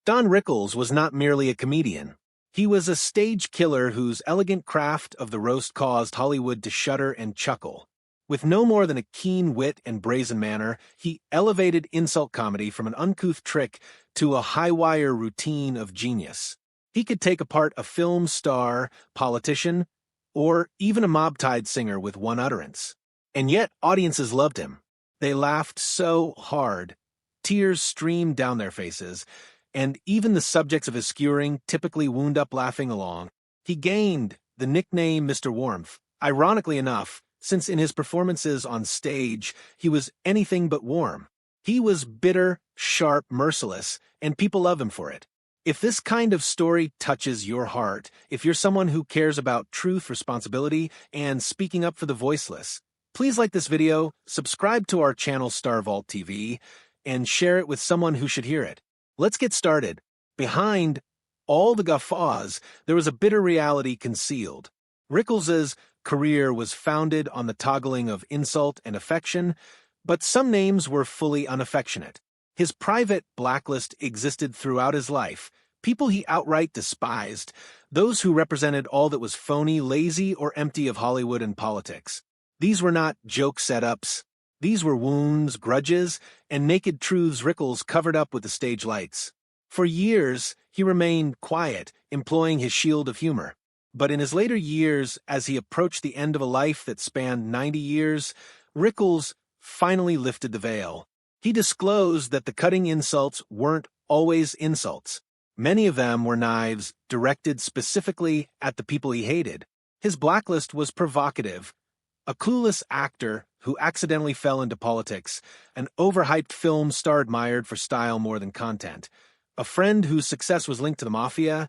Don Rickles was not merely a comedian. He was a stage killer whose elegant craft of the roast caused Hollywood to shudder and chuckle. With no more than a keen wit and brazen manner, he elevated insult comedy from an uncouth trick to a high-wire routine of genius. He could take apart a film star, politician, or even a mob-tied singer with one utterance. And yet, audiences loved him. They laughed so hard. Tears streamed down their faces, and even the subjects of his skewering typically wound up laughing along. He gained the nickname Mr. Warmth, ironically enough, since in his performances on stage, he was anything but warm. He was bitter, sharp, merciless, and people love him for it. If this kind of story touches your heart, if you're someone who cares about truth, responsibility, and speaking up for the voiceless, please like this video, subscribe to our channel Star Vault TV, and share it with someone who should hear it. Let's get started. Behind all the guffaws, there was a bitter reality concealed. Rickles' career was founded on the toggling of insult and affection, but some names were fully unaffectionate. His private blacklist existed throughout his life, people he outright despised, those who represented all that was phony, lazy, or empty of Hollywood and politics. These were not joke setups. These were wounds, grudges, and naked truths Rickles covered up with the stage lights. For years, he remained quiet, employing his shield of humor. But in his later years, as he approached the end of a life that spanned 90 years, Rickles finally lifted the veil. He disclosed that the cutting insults weren't always insults. Many of them were knives directed specifically at the people he hated. His blacklist was provocative. A clueless actor who accidentally fell into politics, an overhyped film star admired for style more than content, a friend whose success was linked to the mafia,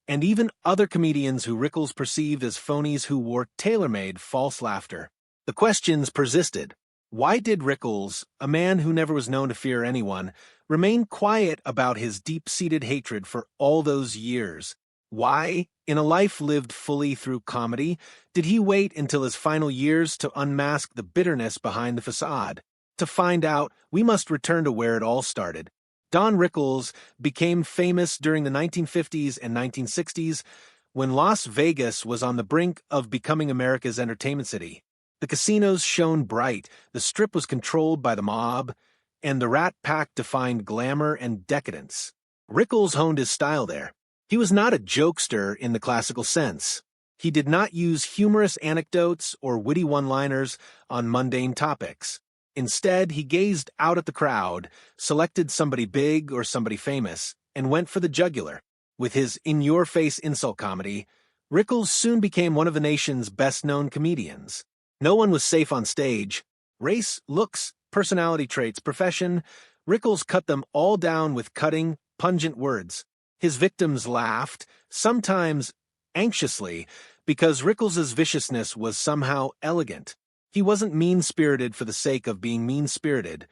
and even other comedians who Rickles perceived as phonies who wore tailor-made false laughter. The questions persisted. Why did Rickles, a man who never was known to fear anyone, remain quiet about his deep-seated hatred for all those years? Why, in a life lived fully through comedy, did he wait until his final years to unmask the bitterness behind the facade? To find out, we must return to where it all started. Don Rickles became famous during the 1950s and 1960s when Las Vegas was on the brink of becoming America's entertainment city. The casinos shone bright, the Strip was controlled by the mob, and the Rat Pack defined glamour and decadence. Rickles honed his style there. He was not a jokester in the classical sense. He did not use humorous anecdotes or witty one-liners on mundane topics. Instead, he gazed out at the crowd, selected somebody big or somebody famous, and went for the jugular. With his in-your-face insult comedy, Rickles soon became one of the nation's best-known comedians. No one was safe on stage. Race, looks, personality traits, profession, Rickles cut them all down with cutting, pungent words. His victims laughed, sometimes anxiously, because Rickles' viciousness was somehow elegant. He wasn't mean-spirited for the sake of being mean-spirited.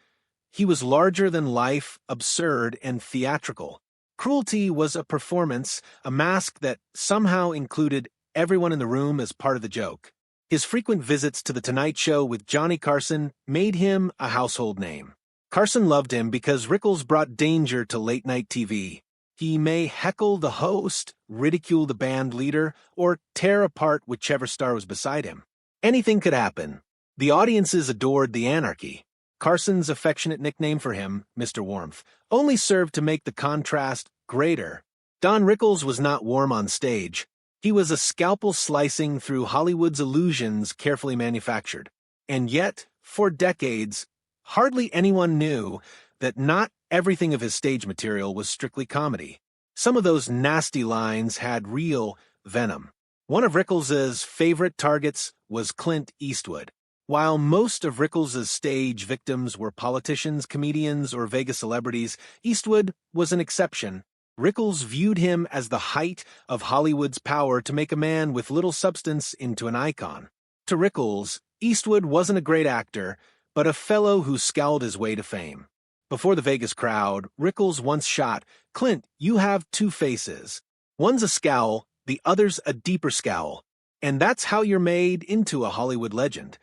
He was larger than life, absurd, and theatrical. Cruelty was a performance, a mask that somehow included everyone in the room as part of the joke. His frequent visits to The Tonight Show with Johnny Carson made him a household name. Carson loved him because Rickles brought danger to late-night TV. He may heckle the host, ridicule the band leader, or tear apart whichever star was beside him. Anything could happen. The audiences adored the anarchy. Carson's affectionate nickname for him, Mr. Warmth, only served to make the contrast greater. Don Rickles was not warm on stage. He was a scalpel slicing through Hollywood's illusions carefully manufactured. And yet, for decades, hardly anyone knew that not everything of his stage material was strictly comedy. Some of those nasty lines had real venom. One of Rickles' favorite targets was Clint Eastwood. While most of Rickles' stage victims were politicians, comedians, or Vegas celebrities, Eastwood was an exception. Rickles viewed him as the height of Hollywood's power to make a man with little substance into an icon. To Rickles, Eastwood wasn't a great actor, but a fellow who scowled his way to fame. Before the Vegas crowd, Rickles once shot, "Clint, you have two faces. One's a scowl, the other's a deeper scowl. And that's how you're made into a Hollywood legend."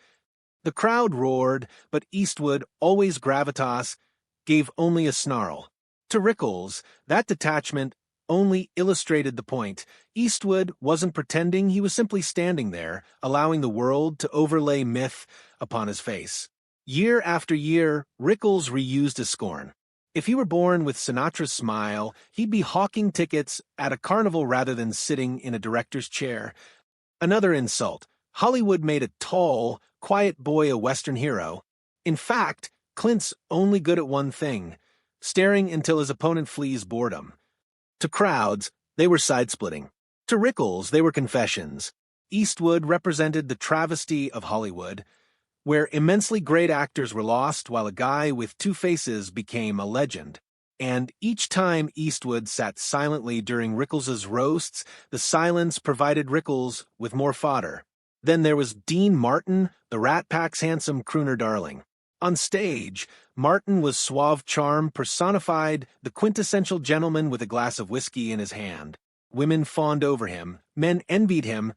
The crowd roared, but Eastwood, always gravitas, gave only a snarl. To Rickles, that detachment only illustrated the point. Eastwood wasn't pretending, he was simply standing there, allowing the world to overlay myth upon his face. Year after year, Rickles reused his scorn. If he were born with Sinatra's smile, he'd be hawking tickets at a carnival rather than sitting in a director's chair. Another insult. Hollywood made a tall, quiet boy a Western hero. In fact, Clint's only good at one thing, staring until his opponent flees boredom. To crowds, they were side-splitting. To Rickles, they were confessions. Eastwood represented the travesty of Hollywood, where immensely great actors were lost while a guy with two faces became a legend. And each time Eastwood sat silently during Rickles's roasts, the silence provided Rickles with more fodder. Then there was Dean Martin, the Rat Pack's handsome crooner darling. On stage, Martin was suave charm personified, the quintessential gentleman with a glass of whiskey in his hand. Women fawned over him, men envied him,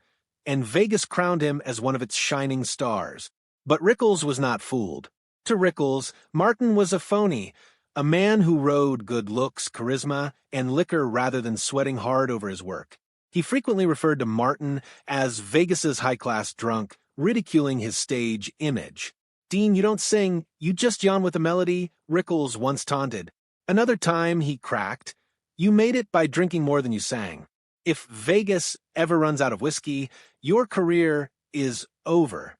and Vegas crowned him as one of its shining stars. But Rickles was not fooled. To Rickles, Martin was a phony, a man who rode good looks, charisma, and liquor rather than sweating hard over his work. He frequently referred to Martin as Vegas's high-class drunk, ridiculing his stage image. "Dean, you don't sing, you just yawn with a melody," Rickles once taunted. Another time he cracked, "You made it by drinking more than you sang. If Vegas ever runs out of whiskey, your career is over."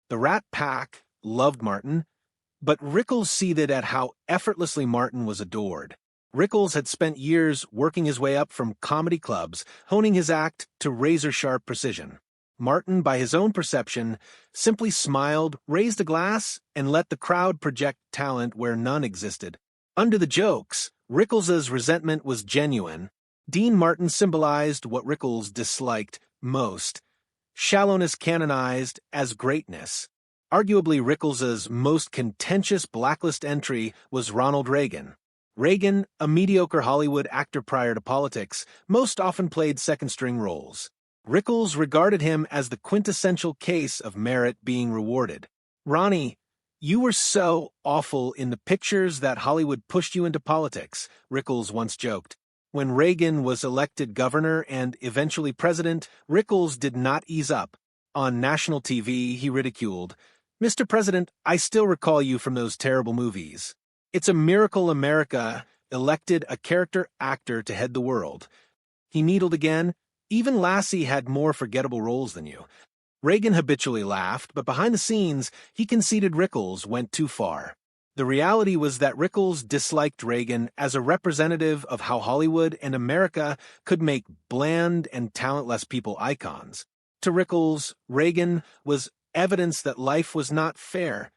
The Rat Pack loved Martin, but Rickles seethed at how effortlessly Martin was adored. Rickles had spent years working his way up from comedy clubs, honing his act to razor-sharp precision. Martin, by his own perception, simply smiled, raised a glass, and let the crowd project talent where none existed. Under the jokes, Rickles's resentment was genuine. Dean Martin symbolized what Rickles disliked most: shallowness canonized as greatness. Arguably Rickles's most contentious blacklist entry was Ronald Reagan. Reagan, a mediocre Hollywood actor prior to politics, most often played second-string roles. Rickles regarded him as the quintessential case of merit being rewarded. "Ronnie, you were so awful in the pictures that Hollywood pushed you into politics," Rickles once joked. When Reagan was elected governor and eventually president, Rickles did not ease up. On national TV, he ridiculed, "Mr. President, I still recall you from those terrible movies. It's a miracle America elected a character actor to head the world." He needled again, "Even Lassie had more forgettable roles than you." Reagan habitually laughed, but behind the scenes, he conceded Rickles went too far. The reality was that Rickles disliked Reagan as a representative of how Hollywood and America could make bland and talentless people icons. To Rickles, Reagan was evidence that life was not fair.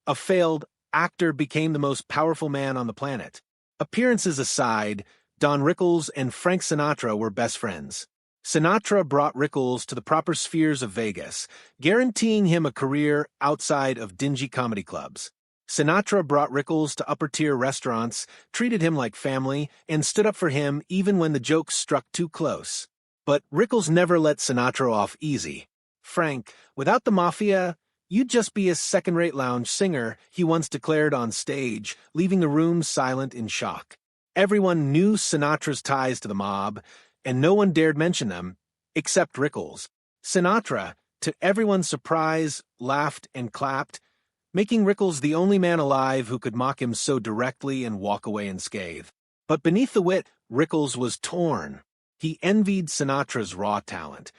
A failed actor became the most powerful man on the planet. Appearances aside, Don Rickles and Frank Sinatra were best friends. Sinatra brought Rickles to the proper spheres of Vegas, guaranteeing him a career outside of dingy comedy clubs. Sinatra brought Rickles to upper-tier restaurants, treated him like family, and stood up for him even when the jokes struck too close. But Rickles never let Sinatra off easy. "Frank, without the mafia, you'd just be a second-rate lounge singer," he once declared on stage, leaving the room silent in shock. Everyone knew Sinatra's ties to the mob, and no one dared mention them, except Rickles. Sinatra, to everyone's surprise, laughed and clapped, making Rickles the only man alive who could mock him so directly and walk away unscathed. But beneath the wit, Rickles was torn. He envied Sinatra's raw talent,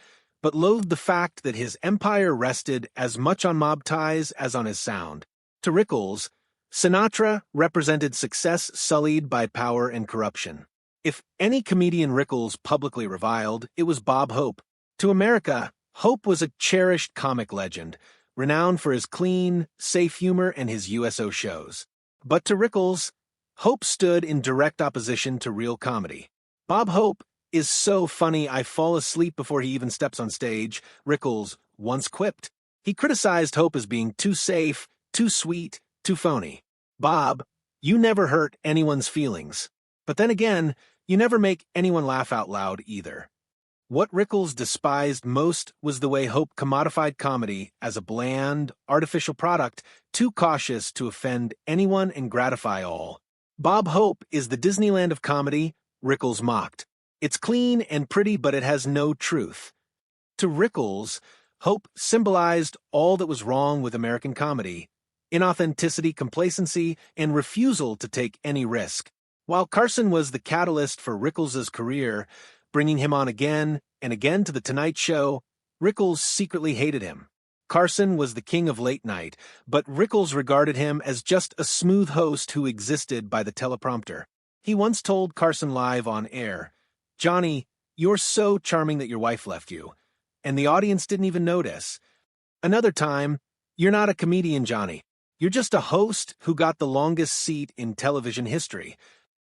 but loathed the fact that his empire rested as much on mob ties as on his sound. To Rickles, Sinatra represented success sullied by power and corruption. If any comedian Rickles publicly reviled, it was Bob Hope. To America, Hope was a cherished comic legend, renowned for his clean, safe humor and his USO shows. But to Rickles, Hope stood in direct opposition to real comedy. "Bob Hope is so funny I fall asleep before he even steps on stage," Rickles once quipped. He criticized Hope as being too safe, too sweet, too phony. "Bob, you never hurt anyone's feelings. But then again, you never make anyone laugh out loud either." What Rickles despised most was the way Hope commodified comedy as a bland, artificial product, too cautious to offend anyone and gratify all. Bob Hope is the Disneyland of comedy, Rickles mocked. It's clean and pretty, but it has no truth. To Rickles, Hope symbolized all that was wrong with American comedy: inauthenticity, complacency, and refusal to take any risk. While Carson was the catalyst for Rickles' career, bringing him on again and again to The Tonight Show, Rickles secretly hated him. Carson was the king of late night, but Rickles regarded him as just a smooth host who existed by the teleprompter. He once told Carson live on air, "Johnny, you're so charming that your wife left you." And the audience didn't even notice. Another time, "You're not a comedian, Johnny. You're just a host who got the longest seat in television history."